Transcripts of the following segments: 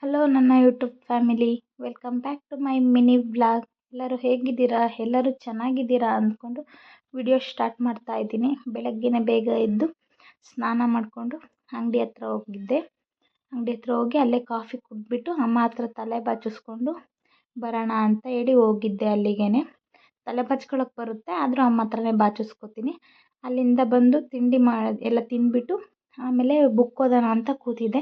Hello ನನ್ನ YouTube family, welcome back to my mini vlog. ಎಲ್ಲರೂ ಹೇಗಿದ್ದೀರಾ? ಎಲ್ಲರೂ ಚೆನ್ನಾಗಿದ್ದೀರಾ ಅಂದ್ಕೊಂಡು ವಿಡಿಯೋ ಸ್ಟಾರ್ಟ್ ಮಾಡ್ತಾ ಇದ್ದೀನಿ. ಬೆಳಗ್ಗೆನೇ ಬೇಗ ಎದ್ದು ಸ್ನಾನ ಮಾಡಿಕೊಂಡು ಅಂಗಡಿ ಹತ್ರ ಹೋಗಿದ್ದೆ. ಅಂಗಡಿ ಹತ್ರ ಹೋಗಿ ಅಲ್ಲೇ ಕಾಫಿ ಕುಡಿದ್ಬಿಟ್ಟು ಅಮ್ಮ ಹತ್ರ ತಲೆ ಬಾಚಿಸ್ಕೊಂಡು ಬರೋಣ ಅಂತ ಹೇಳಿ ಹೋಗಿದ್ದೆ. ಅಲ್ಲಿಗೇನೆ ತಲೆ ಬಾಚ್ಕೊಳಕ್ಕೆ ಬರುತ್ತೆ, ಆದರೂ ಅಮ್ಮ ಹತ್ರನೇ ಬಾಚಿಸ್ಕೊತೀನಿ. ಅಲ್ಲಿಂದ ಬಂದು ತಿಂಡಿ ಎಲ್ಲ ತಿಂದ್ಬಿಟ್ಟು ಆಮೇಲೆ ಬುಕ್ ಓದೋಣ ಅಂತ ಕೂತಿದ್ದೆ.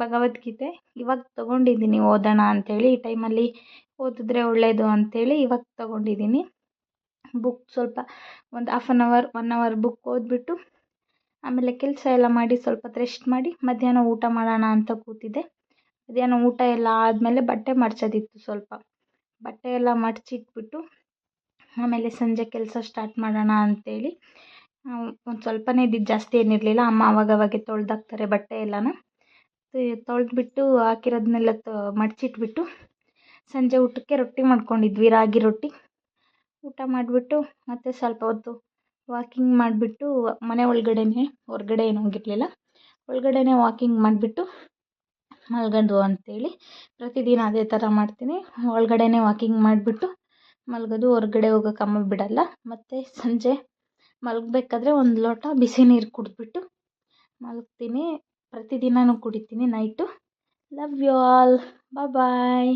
ಭಗವದ್ಗೀತೆ ಇವಾಗ ತೊಗೊಂಡಿದ್ದೀನಿ ಓದೋಣ ಅಂಥೇಳಿ. ಈ ಟೈಮಲ್ಲಿ ಓದಿದ್ರೆ ಒಳ್ಳೆಯದು ಅಂಥೇಳಿ ಇವಾಗ ತೊಗೊಂಡಿದ್ದೀನಿ ಬುಕ್. ಸ್ವಲ್ಪ ಒಂದು 1 ಅವರ್ ಬುಕ್ ಓದ್ಬಿಟ್ಟು ಆಮೇಲೆ ಕೆಲಸ ಎಲ್ಲ ಮಾಡಿ ಸ್ವಲ್ಪ ರೆಸ್ಟ್ ಮಾಡಿ ಮಧ್ಯಾಹ್ನ ಊಟ ಮಾಡೋಣ ಅಂತ ಕೂತಿದ್ದೆ. ಮಧ್ಯಾಹ್ನ ಊಟ ಎಲ್ಲ ಆದಮೇಲೆ ಬಟ್ಟೆ ಮಡ್ಚೋದಿತ್ತು, ಸ್ವಲ್ಪ ಬಟ್ಟೆ ಎಲ್ಲ ಮಡಚಿಟ್ಬಿಟ್ಟು ಆಮೇಲೆ ಸಂಜೆ ಕೆಲಸ ಸ್ಟಾರ್ಟ್ ಮಾಡೋಣ ಅಂಥೇಳಿ ಒಂದು ಸ್ವಲ್ಪನೇ ಇದ್ದಿದ್ದು, ಜಾಸ್ತಿ ಏನಿರಲಿಲ್ಲ. ಅಮ್ಮ ಅವಾಗವಾಗೆ ತೊಳೆದಾಕ್ತಾರೆ ಬಟ್ಟೆ ಎಲ್ಲನ. ತೊಳೆದ್ಬಿಟ್ಟು ಹಾಕಿರೋದನ್ನೆಲ್ಲ ಮಡಚಿಟ್ಬಿಟ್ಟು ಸಂಜೆ ಊಟಕ್ಕೆ ರೊಟ್ಟಿ ಮಾಡ್ಕೊಂಡಿದ್ವಿ, ರಾಗಿ ರೊಟ್ಟಿ. ಊಟ ಮಾಡಿಬಿಟ್ಟು ಮತ್ತೆ ಸ್ವಲ್ಪ ಹೊತ್ತು ವಾಕಿಂಗ್ ಮಾಡಿಬಿಟ್ಟು ಮನೆ ಹೊರಗಡೆ ಏನು ಹೋಗಿರಲಿಲ್ಲ, ಒಳಗಡೆನೇ ವಾಕಿಂಗ್ ಮಾಡಿಬಿಟ್ಟು ಮಲ್ಗೋದು ಅಂಥೇಳಿ. ಪ್ರತಿದಿನ ಅದೇ ಥರ ಮಾಡ್ತೀನಿ, ಒಳಗಡೆನೇ ವಾಕಿಂಗ್ ಮಾಡಿಬಿಟ್ಟು ಮಲ್ಗೋದು. ಹೊರಗಡೆ ಹೋಗೋಕೆ ಅಮ್ಮ ಬಿಡಲ್ಲ. ಮತ್ತು ಸಂಜೆ ಮಲಗಬೇಕಾದ್ರೆ ಒಂದು ಲೋಟ ಬಿಸಿ ನೀರು ಕುಡಿದ್ಬಿಟ್ಟು ಮಲಗ್ತೀನಿ. ಪ್ರತಿದಿನವೂ ಕುಡಿತೀನಿ night. Love you all, bye.